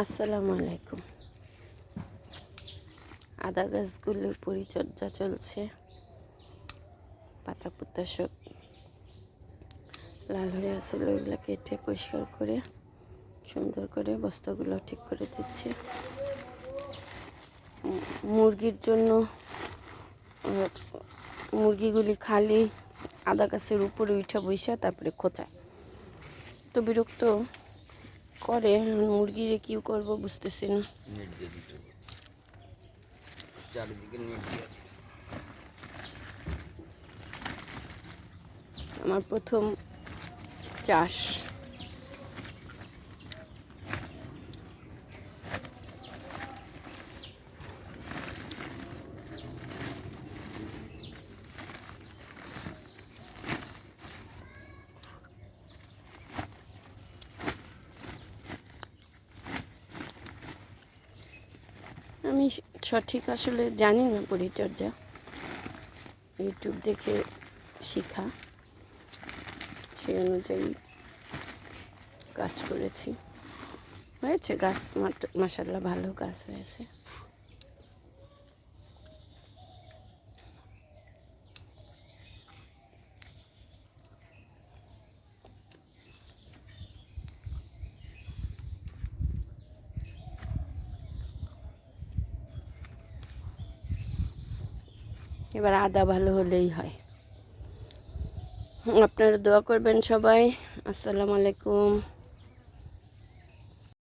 আসসালামু আলাইকুম। আদা গাছগুলোর পরিচর্যা চলছে। পাতা পুতা সব লাল হয়ে আসলে ওইগুলো কেটে পরিষ্কার করে সুন্দর করে বস্তাগুলো ঠিক করে দিচ্ছে। মুরগির জন্য মুরগিগুলি খালি আদা গাছের উপরে উঠা বৈশা তারপরে খোঁচায়, তো বিরক্ত করে। মুরগিরে কি করবো বুঝতেছি না। আমার প্রথম চাষ। আমি সঠিক আসলে জানি না পরিচর্যা, ইউটিউব দেখে শেখা, সেই অনুযায়ী কাজ করেছি। হয়েছে গাছ, মাশাআল্লাহ ভালো গাছ হয়েছে। এবার আদা ভালো হলেই হয়। আপনারা দোয়া করবেন সবাই। আসসালামু আলাইকুম।